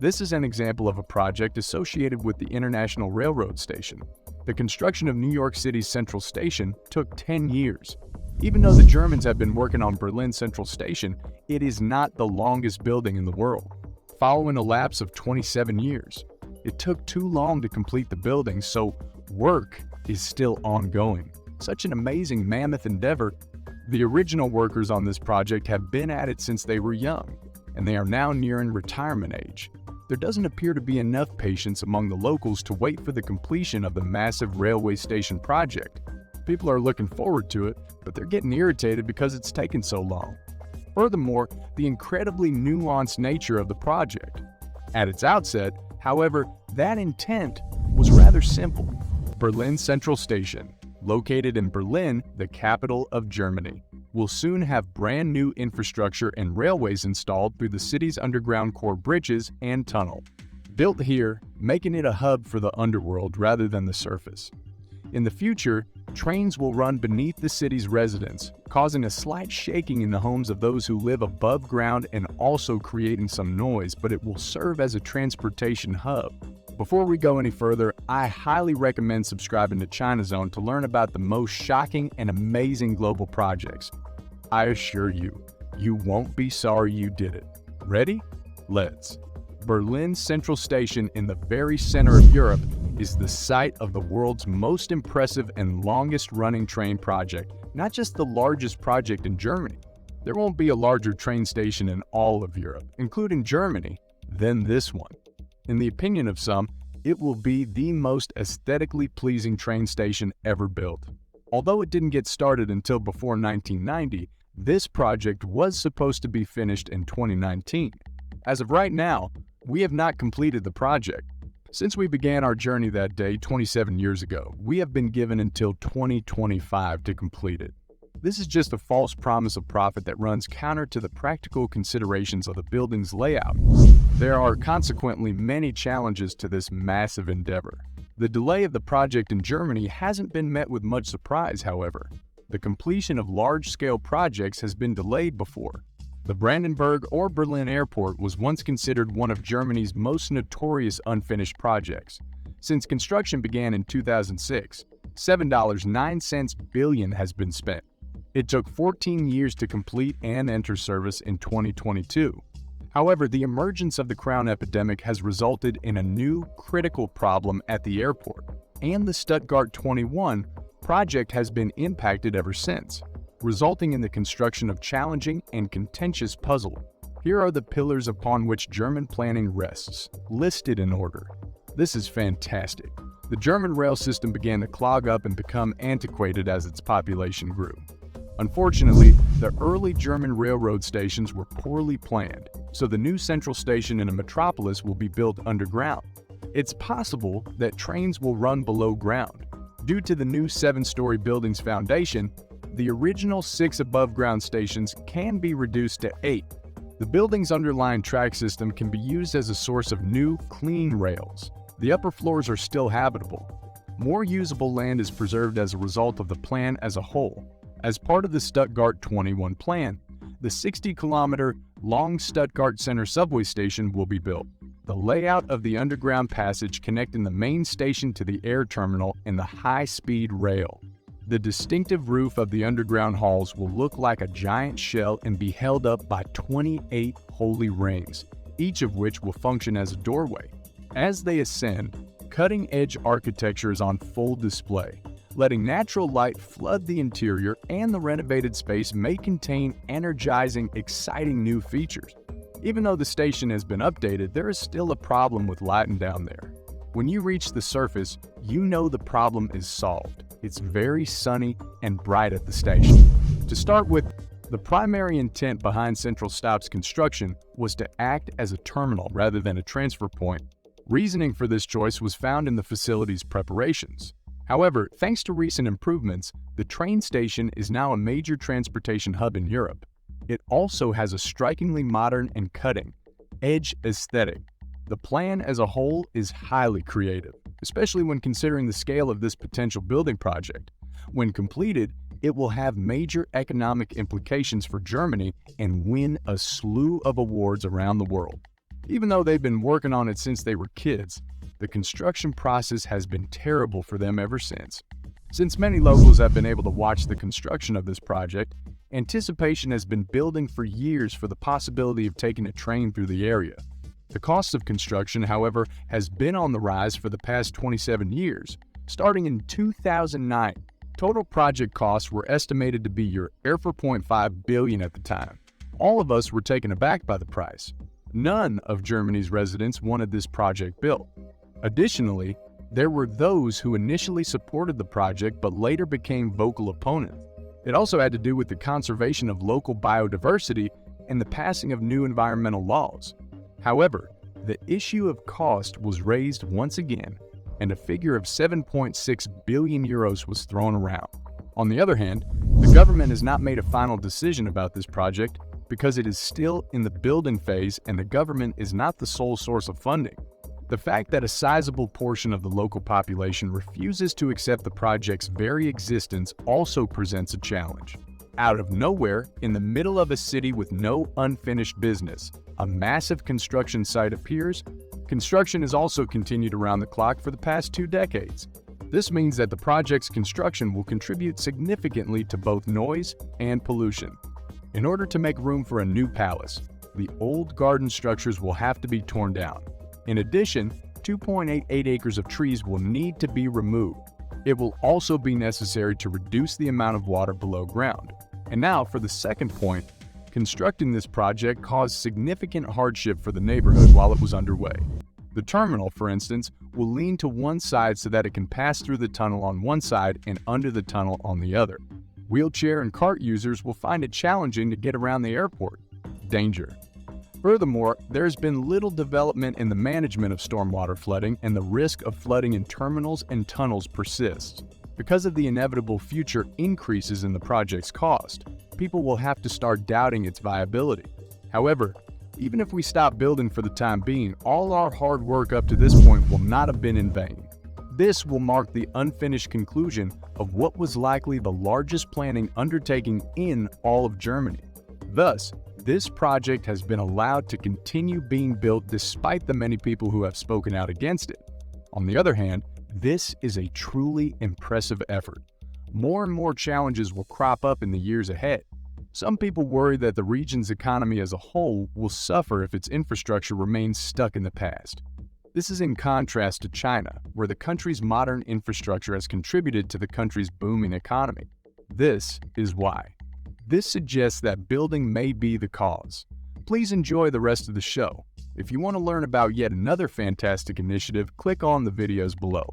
This is an example of a project associated with the International Railroad Station. The construction of New York City's Central Station took 10 years. Even though the Germans have been working on Berlin Central Station, it is not the longest building in the world, following a lapse of 27 years. It took too long to complete the building, so work is still ongoing. Such an amazing mammoth endeavor. The original workers on this project have been at it since they were young, and they are now nearing retirement age. There doesn't appear to be enough patience among the locals to wait for the completion of the massive railway station project. People are looking forward to it, but they're getting irritated because it's taken so long. Furthermore, the incredibly nuanced nature of the project. At its outset, however, that intent was rather simple. Berlin Central Station, located in Berlin, the capital of Germany, will soon have brand new infrastructure and railways installed through the city's underground core bridges and tunnel. Built here, making it a hub for the underworld rather than the surface. In the future, trains will run beneath the city's residents, causing a slight shaking in the homes of those who live above ground and also creating some noise, but it will serve as a transportation hub. Before we go any further, I highly recommend subscribing to China Zone to learn about the most shocking and amazing global projects. I assure you, you won't be sorry you did it. Ready? Let's. Berlin Central Station in the very center of Europe is the site of the world's most impressive and longest-running train project, not just the largest project in Germany. There won't be a larger train station in all of Europe, including Germany, than this one. In the opinion of some, it will be the most aesthetically pleasing train station ever built. Although it didn't get started until before 1990, this project was supposed to be finished in 2019. As of right now, we have not completed the project. Since we began our journey that day 27 years ago, we have been given until 2025 to complete it. This is just a false promise of profit that runs counter to the practical considerations of the building's layout. There are consequently many challenges to this massive endeavor. The delay of the project in Germany hasn't been met with much surprise, however. The completion of large-scale projects has been delayed before. The Brandenburg or Berlin Airport was once considered one of Germany's most notorious unfinished projects. Since construction began in 2006, $7.09 billion has been spent. It took 14 years to complete and enter service in 2022. However, the emergence of the crown epidemic has resulted in a new critical problem at the airport, and the Stuttgart 21 project has been impacted ever since, resulting in the construction of challenging and contentious puzzle. Here are the pillars upon which German planning rests, listed in order. This is fantastic. The German rail system began to clog up and become antiquated as its population grew. Unfortunately, the early German railroad stations were poorly planned, so the new central station in a metropolis will be built underground. It's possible that trains will run below ground. Due to the new 7-story building's foundation, the original 6 above-ground stations can be reduced to 8. The building's underlying track system can be used as a source of new, clean rails. The upper floors are still habitable. More usable land is preserved as a result of the plan as a whole. As part of the Stuttgart 21 plan, the 60-kilometer long Stuttgart Center subway station will be built. The layout of the underground passage connecting the main station to the air terminal and the high-speed rail. The distinctive roof of the underground halls will look like a giant shell and be held up by 28 holy rings, each of which will function as a doorway. As they ascend, cutting-edge architecture is on full display, letting natural light flood the interior, and the renovated space may contain energizing, exciting new features. Even though the station has been updated, there is still a problem with lighting down there. When you reach the surface, you know the problem is solved. It's very sunny and bright at the station. To start with, the primary intent behind Central Stop's construction was to act as a terminal rather than a transfer point. Reasoning for this choice was found in the facility's preparations. However, thanks to recent improvements, the train station is now a major transportation hub in Europe. It also has a strikingly modern and cutting-edge aesthetic. The plan as a whole is highly creative, especially when considering the scale of this potential building project. When completed, it will have major economic implications for Germany and win a slew of awards around the world. Even though they've been working on it since they were kids, the construction process has been terrible for them ever since. Since many locals have been able to watch the construction of this project, anticipation has been building for years for the possibility of taking a train through the area. The cost of construction, however, has been on the rise for the past 27 years. Starting in 2009, total project costs were estimated to be your $4.5 billion at the time. All of us were taken aback by the price. None of Germany's residents wanted this project built. Additionally, there were those who initially supported the project but later became vocal opponents. It also had to do with the conservation of local biodiversity and the passing of new environmental laws. However, the issue of cost was raised once again, and a figure of 7.6 billion euros was thrown around. On the other hand, the government has not made a final decision about this project because it is still in the building phase and the government is not the sole source of funding. The fact that a sizable portion of the local population refuses to accept the project's very existence also presents a challenge. Out of nowhere, in the middle of a city with no unfinished business, a massive construction site appears. Construction has also continued around the clock for the past 2 decades. This means that the project's construction will contribute significantly to both noise and pollution. In order to make room for a new palace, the old garden structures will have to be torn down. In addition, 2.88 acres of trees will need to be removed. It will also be necessary to reduce the amount of water below ground. And now for the second point, constructing this project caused significant hardship for the neighborhood while it was underway. The terminal, for instance, will lean to one side so that it can pass through the tunnel on one side and under the tunnel on the other. Wheelchair and cart users will find it challenging to get around the airport. Danger. Furthermore, there has been little development in the management of stormwater flooding, and the risk of flooding in terminals and tunnels persists. Because of the inevitable future increases in the project's cost, people will have to start doubting its viability. However, even if we stop building for the time being, all our hard work up to this point will not have been in vain. This will mark the unfinished conclusion of what was likely the largest planning undertaking in all of Germany. Thus, this project has been allowed to continue being built despite the many people who have spoken out against it. On the other hand, this is a truly impressive effort. More and more challenges will crop up in the years ahead. Some people worry that the region's economy as a whole will suffer if its infrastructure remains stuck in the past. This is in contrast to China, where the country's modern infrastructure has contributed to the country's booming economy. This is why. This suggests that building may be the cause. Please enjoy the rest of the show. If you want to learn about yet another fantastic initiative, click on the videos below.